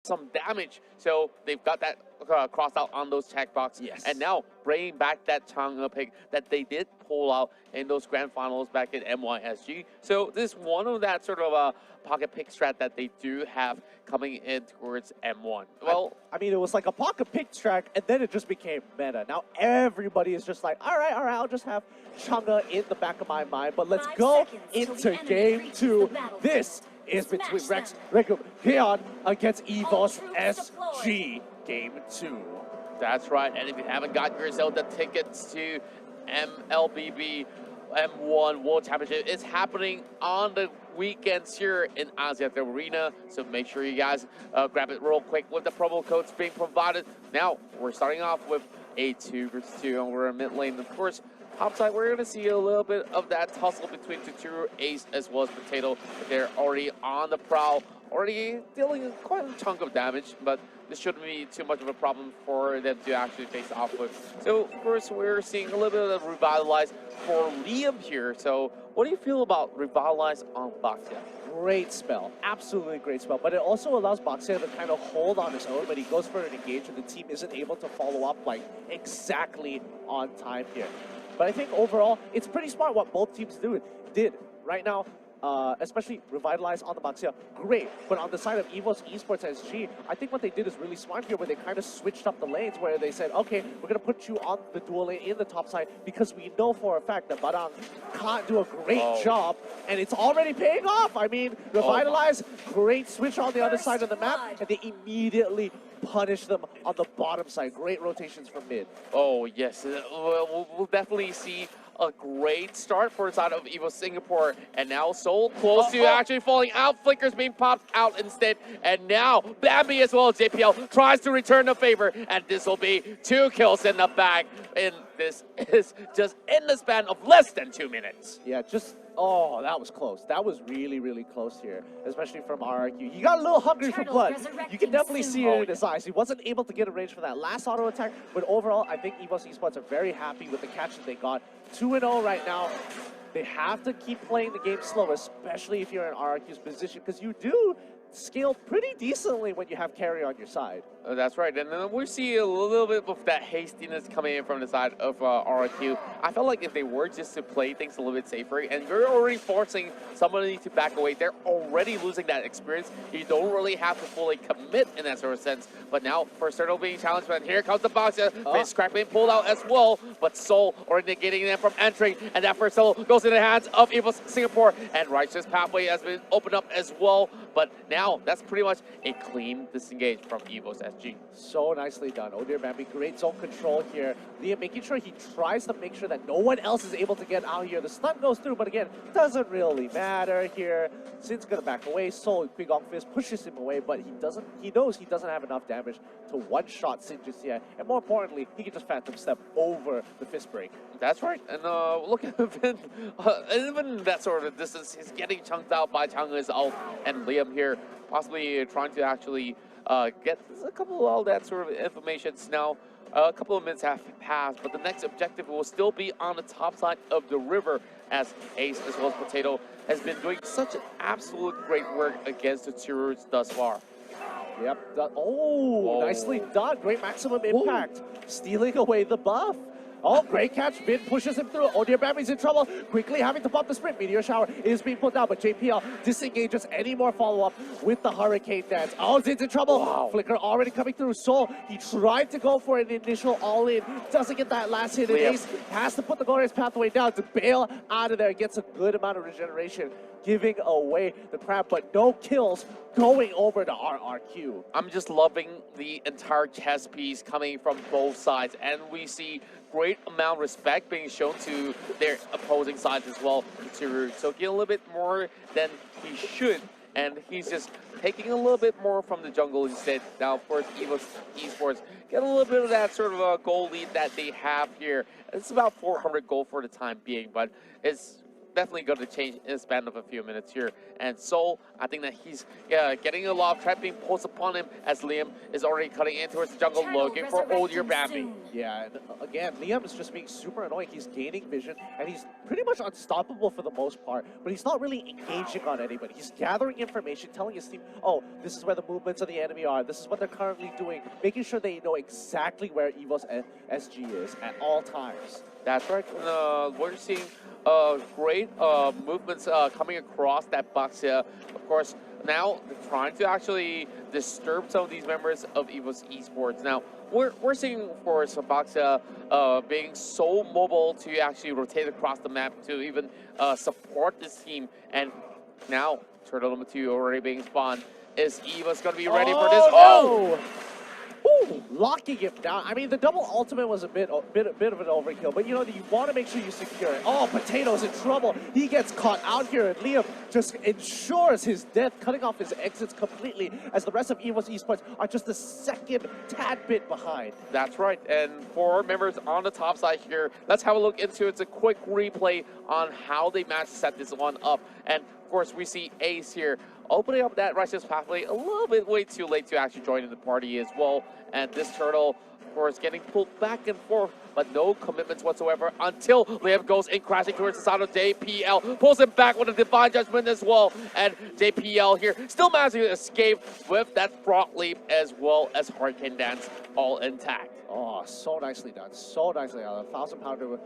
some damage. So they've got that crossed out on those checkbox. Yes. And now bringing back that Chang'e pick that they did pull out in those grand finals back in MYSG. So this is one of that sort of pocket pick strat that they do have coming in towards M1. Well, I mean, it was like a pocket pick strat, and then it just became meta. Now everybody is just like, all right, I'll just have Chang'e in the back of my mind, but let's go into game 2. This is between Rex, Regu, Keon against EVOS SG game 2. That's right, and if you haven't got yourself the tickets to MLBB M1 World Championship, it's happening on the weekends here in Asiat Arena, so make sure you guys grab it real quick with the promo codes being provided. Now, we're starting off with a 2 versus 2, and we're in mid lane, of course. Topside, we're going to see a little bit of that tussle between Tuturu, Ace, as well as Potato. They're already on the prowl, already dealing quite a chunk of damage, but this shouldn't be too much of a problem for them to actually face off with. So, of course, we're seeing a little bit of Revitalize for Liam here. So, what do you feel about Revitalize on Baxia? Great spell, absolutely great spell, but it also allows Baxia to kind of hold on his own when he goes for an engage and the team isn't able to follow up like exactly on time here. But I think overall, it's pretty smart what both teams did right now. Especially Revitalize on the Baxia, great. But on the side of EVOS Esports SG, I think what they did is really smart here, where they kind of switched up the lanes, where they said, okay, we're going to put you on the dual lane in the top side, because we know for a fact that Barang can't do a great job, and it's already paying off. I mean, Revitalize, great switch on the other side of the map, and they immediately punish them on the bottom side. Great rotations from mid. Oh, yes. We'll definitely see a great start for the side of EVO Singapore, and now Soul close to actually falling out. Flickers being popped out instead, and now Bambi as well as JPL tries to return the favor, and this will be 2 kills in the bag. And this is just in the span of less than 2 minutes. Yeah, oh, that was close. That was really, really close here, especially from RRQ. He got a little hungry for blood. You can definitely see it in his eyes. He wasn't able to get a range for that last auto attack, but overall, I think EVOS Esports are very happy with the catch that they got. 2-0 right now. They have to keep playing the game slow, especially if you're in RRQ's position, because you do scale pretty decently when you have carry on your side. That's right, and then we see a little bit of that hastiness coming in from the side of RRQ. I felt like if they were just to play things a little bit safer, and you're already forcing somebody to back away, they're already losing that experience. You don't really have to fully commit in that sort of sense. But now, for Turtle being challenged, and here comes the box. Face crack being pulled out as well, but Soul already negating them from entering, and that first solo goes in the hands of EVOS Singapore, and Righteous Pathway has been opened up as well. But now, that's pretty much a clean disengage from EVOS SG. So nicely done. Oh dear, Bambi, great zone control here. Liam making sure he tries to make sure that no one else is able to get out here. The stun goes through, but again, doesn't really matter here. Sin's gonna back away. Soul, Big On Fist pushes him away, but he knows he doesn't have enough damage to one-shot Sin just yet. And more importantly, he can just Phantom Step over the fist break. That's right. And look at him. Even that sort of distance, he's getting chunked out by Chang'e's ult, and Liam here possibly trying to actually get a couple of all that sort of information. Now, a couple of minutes have passed, but the next objective will still be on the top side of the river, as Ace as well as Potato has been doing such an absolute great work against the Turus thus far. Yep. Nicely done. Great maximum impact. Stealing away the buff. Oh, great catch. Vin pushes him through. Oh dear, Bambi's in trouble. Quickly having to pop the sprint. Meteor Shower is being put down, but JPL disengages any more follow-up with the Hurricane Dance. Oh, Zin's in trouble. Wow. Flicker already coming through. Soul, he tried to go for an initial all-in. Doesn't get that last hit. And Ace has to put the Glorious Pathway down to bail out of there. Gets a good amount of regeneration, giving away the crab, but no kills going over to RRQ. I'm just loving the entire chess piece coming from both sides, and we see great amount of respect being shown to their opposing sides as well. So get a little bit more than he should, and he's just taking a little bit more from the jungle instead. Now, of course, EVOS Esports get a little bit of that sort of a goal lead that they have here. It's about 400 gold for the time being, but it's definitely going to change in the span of a few minutes here. And Soul, I think that he's getting a lot of trap being posed upon him as Liam is already cutting in towards the jungle looking for Old Year Bambi. Yeah, and again, Liam is just being super annoying. He's gaining vision, and he's pretty much unstoppable for the most part, but he's not really engaging on anybody. He's gathering information, telling his team, oh, this is where the movements of the enemy are, this is what they're currently doing, making sure they know exactly where EVOS SG is at all times. That's right. We're seeing great movements coming across that box here. Of course, now they're trying to actually disturb some of these members of EVOS Esports. Now, we're seeing, of course, Boxia being so mobile to actually rotate across the map to even support this team. And now, turtle number 2 already being spawned. Is EVOS going to be ready for this? Oh! Ooh, locking him down. I mean, the double ultimate was a bit of an overkill, but you know, you want to make sure you secure it. Oh, Potato's in trouble. He gets caught out here, and Liam just ensures his death, cutting off his exits completely, as the rest of EVOS Esports are just a second tad bit behind. That's right, and for members on the top side here, let's have a look into it. It's a quick replay on how they managed to set this one up. And of course, we see Ace here opening up that righteous pathway a little bit way too late to actually join in the party as well. And this turtle, of course, getting pulled back and forth, but no commitments whatsoever until Liam goes in crashing towards the side of JPL, pulls him back with a divine judgment as well. And JPL here still managing to escape with that frog leap as well as Hurricane Dance all intact. Oh, so nicely done. So nicely done. 1,000 pounder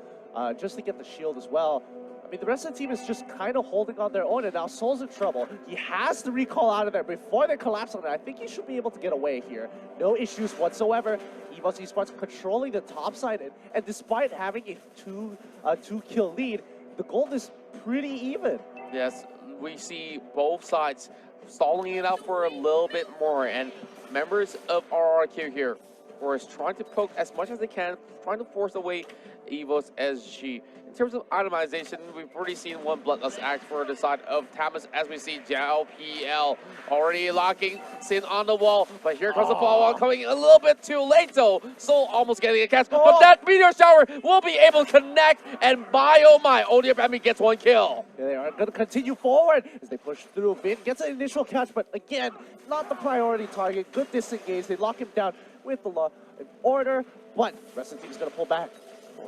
just to get the shield as well. I mean, the rest of the team is just kind of holding on their own, and now Soul's in trouble. He has to recall out of there before they collapse on it. I think he should be able to get away here. No issues whatsoever. EVOS Esports controlling the top side, and despite having a two-kill lead, the gold is pretty even. Yes, we see both sides stalling it out for a little bit more, and members of RRQ here, of course, trying to poke as much as they can, trying to force away EVOS SG. In terms of itemization, we've already seen one Bloodlust Axe for the side of Tamas, as we see JLPL already locking Sin on the wall. But here comes the follow-on coming a little bit too late, though. Soul almost getting a catch, but that meteor shower will be able to connect, and my oh my, Old Year Bambi gets one kill. They are going to continue forward as they push through. Vin gets an initial catch, but again, not the priority target. Good disengage. They lock him down with the law in order, but the rest of the team is going to pull back.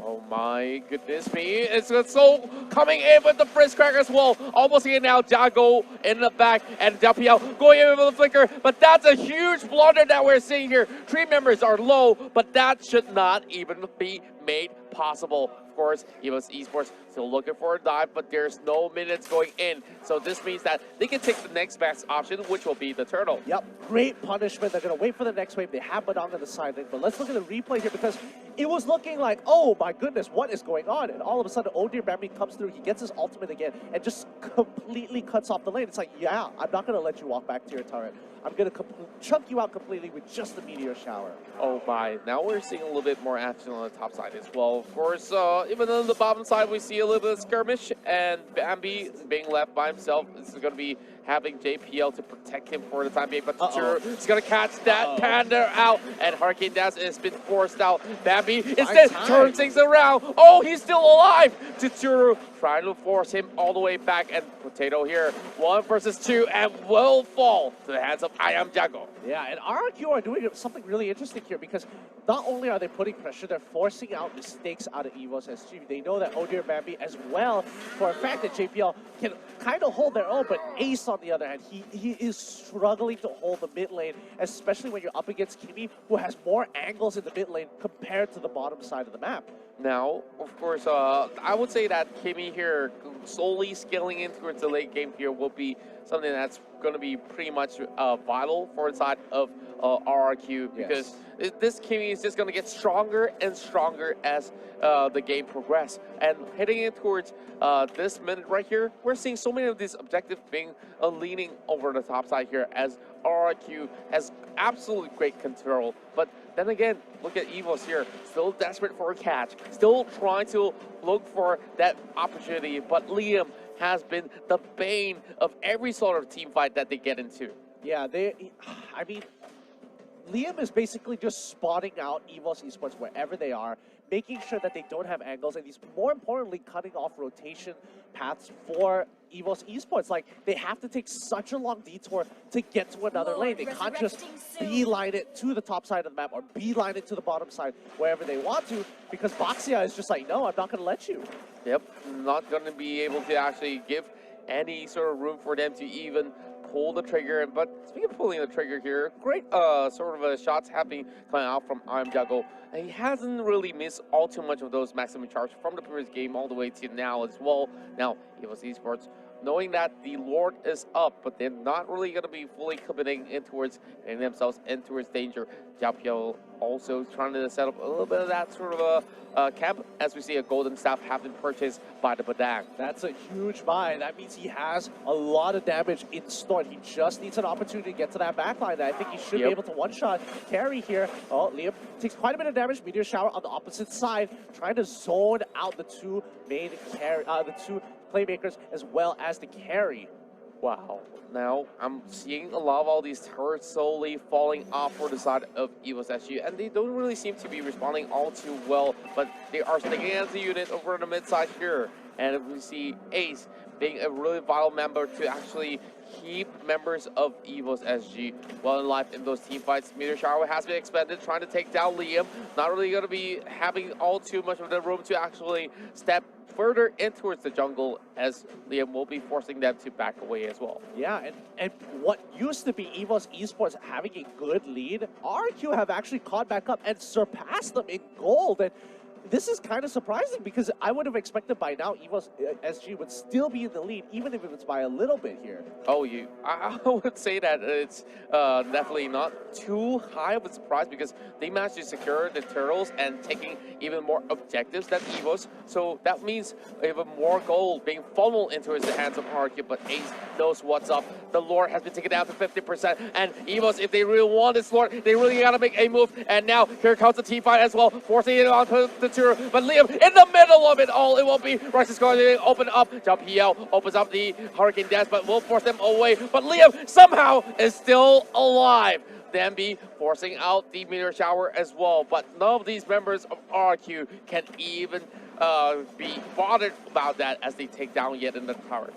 Oh my goodness me. It's Soul coming in with the Frizz Cracker as well. Almost here now. Jago in the back and JPL going in with the flicker. But that's a huge blunder that we're seeing here. 3 members are low, but that should not even be made possible. Of course, EVOS Esports still looking for a dive, but there's no minutes going in. So this means that they can take the next best option, which will be the turtle. Yep, great punishment. They're going to wait for the next wave. They have Badang on the side lane, but let's look at the replay here, because it was looking like, oh my goodness, what is going on? And all of a sudden, Oh Dear Bambi comes through. He gets his ultimate again and just completely cuts off the lane. It's like, yeah, I'm not going to let you walk back to your turret. I'm going to chunk you out completely with just the meteor shower. Oh my, now we're seeing a little bit more action on the top side as well. Of course, even on the bottom side, we see a little bit of skirmish, and Bambi being left by himself. This is going to be having JPL to protect him for the time being, but Tsuru is going to catch that Panda out, and Hurricane Dash has been forced out. Bambi instead turns things around. Oh, he's still alive. Tsuru trying to force him all the way back, and Potato here, 1 versus 2, and will fall to the hands of I Am Jago. Yeah, and RRQ are doing something really interesting here, because not only are they putting pressure, they're forcing out mistakes out of EVOS SG. They know that Oh Dear Bambi as well, for a fact that JPL can kind of hold their own, but Ace, on the other hand, he is struggling to hold the mid lane, especially when you're up against Kimi, who has more angles in the mid lane compared to the bottom side of the map. Now, of course, I would say that Kimi here solely scaling in towards the late game here will be something that's going to be pretty much vital for the side of RRQ, because this Kimi is just going to get stronger and stronger as the game progresses. And heading in towards this minute right here, we're seeing so many of these objectives being leaning over the top side here, as RRQ has absolutely great control. But then again, look at EVOS here, still desperate for a catch, still trying to look for that opportunity, but Liam has been the bane of every sort of team fight that they get into. Yeah, I mean, Liam is basically just spotting out EVOS Esports wherever they are, making sure that they don't have angles, and he's more importantly cutting off rotation paths for EVOS Esports. Like, they have to take such a long detour to get to another lane. They can't just beeline it to the top side of the map or beeline it to the bottom side wherever they want to, because Boxia is just like, no, I'm not going to let you. Yep, not going to be able to actually give any sort of room for them to even pull the trigger. But speaking of pulling the trigger here, great sort of shots happening coming out from RMJuggle. And he hasn't really missed all too much of those maximum charge from the previous game all the way to now as well. Now, EVOS Esports, knowing that the Lord is up, but they're not really going to be fully committing in towards getting themselves in towards danger. Japio also trying to set up a little bit of that sort of a camp, as we see a golden staff have been purchased by the TODAK. That's a huge buy. That means he has a lot of damage in store. He just needs an opportunity to get to that backline. I think he should be able to one-shot carry here. Oh, Liam takes quite a bit of damage. Meteor Shower on the opposite side, trying to zone out the two main the two playmakers as well as the carry. Wow. Now, I'm seeing a lot of all these turrets slowly falling off for the side of EVOS SG, and they don't really seem to be responding all too well, but they are sticking as a unit over on the mid side here. And we see Ace being a really vital member to actually keep members of EVOS SG well in life in those team fights. Meteor Shower has been expended, trying to take down Liam. Not really going to be having all too much of the room to actually step further in towards the jungle, as Liam will be forcing them to back away as well. Yeah, and what used to be EVOS Esports having a good lead, RRQ have actually caught back up and surpassed them in gold. And this is kind of surprising, because I would have expected by now EVOS SG would still be in the lead, even if it's by a little bit here. Oh, I would say that it's definitely not too high of a surprise, because they managed to secure the turtles and taking even more objectives than EVOS. So that means even more gold being funneled into the hands of RRQ, but Ace knows what's up. The Lord has been taken down to 50%, and EVOS, if they really want this Lord, they really got to make a move. And now here comes the team fight as well, forcing it on the but Liam in the middle of it all. It won't be. Rice is going to open up. JPL opens up the Hurricane Dance, but will force them away. But Liam somehow is still alive. Demby forcing out the Meteor Shower as well. But none of these members of RRQ can even be bothered about that as they take down yet another tower.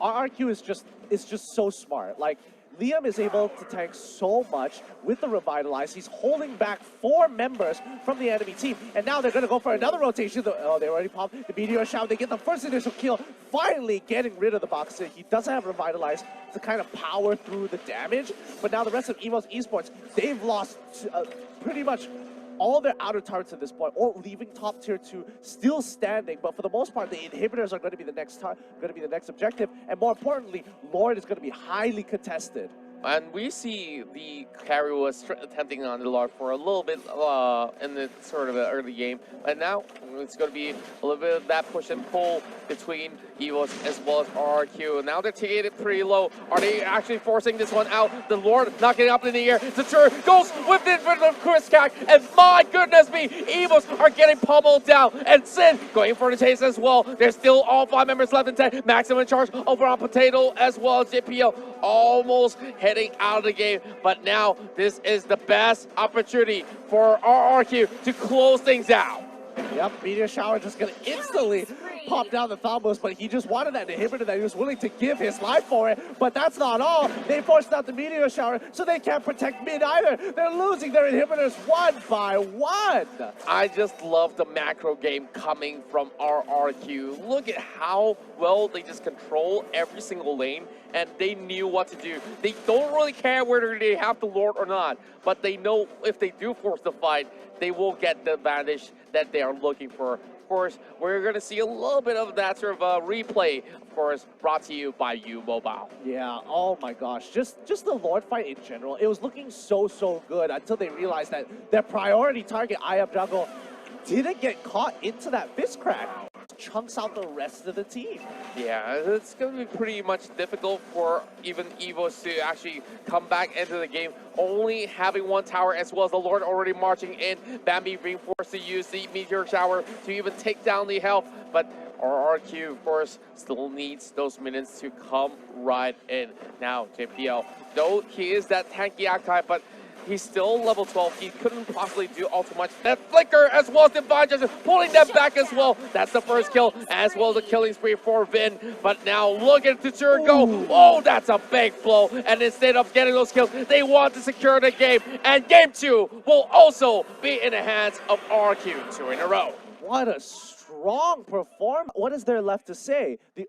RRQ is just so smart. Like, Liam is able to tank so much with the Revitalize. He's holding back 4 members from the enemy team. And now they're going to go for another rotation. Oh, they already popped the Meteor Shower. They get the first initial kill, finally getting rid of the Boxer. He doesn't have Revitalize to kind of power through the damage. But now the rest of EVOS Esports, they've lost pretty much all their outer targets at this point, or leaving top tier 2 still standing. But for the most part, the inhibitors are going to be the next objective, and more importantly, Lord is going to be highly contested. And we see the carry was attempting on the Lord for a little bit in the sort of early game, and now it's going to be a little bit of that push and pull between EVOS as well as RRQ. Now they're taking it pretty low. Are they actually forcing this one out? The Lord not getting up in the air. Zatur goes with it for the Chris Cack, and my goodness me, EVOS are getting pummeled down. And Sin going for the chase as well. There's still all 5 members left in 10. Maximum charge over on Potato as well as JPL. Almost heading out of the game, but now this is the best opportunity for RRQ to close things out. Yep, Meteor Shower just gonna instantly pop down the Thambos, but he just wanted that inhibitor that he was willing to give his life for it. But that's not all. They forced out the Meteor Shower, so they can't protect mid either. They're losing their inhibitors 1 by 1. I just love the macro game coming from RRQ. Look at how well they just control every single lane, and they knew what to do. They don't really care whether they have the Lord or not, but they know if they do force the fight, they will get the advantage that they are looking for. Of course, we're going to see a little bit of that sort of replay, of course, brought to you by U-Mobile. Yeah, oh my gosh. Just the Lord fight in general, it was looking so good until they realized that their priority target, RRQ, didn't get caught into that fist crack. Chunks out the rest of the team. Yeah, it's going to be pretty much difficult for even EVOS to actually come back into the game, only having 1 tower as well as the Lord already marching in. Bambi being forced to use the Meteor Shower to even take down the health, but RRQ, of course, still needs those minions to come right in. Now, JPL, though he is that tanky archetype, but He's still level 12. He couldn't possibly do all too much. That flicker as well as Divine Justice pulling them back as well. That's the first kill as well as the killing spree for Vin. But now look at Tsuru go. Oh, that's a big blow. And instead of getting those kills, they want to secure the game. And game 2 will also be in the hands of RRQ 2 in a row. What a strong performance. What is there left to say? The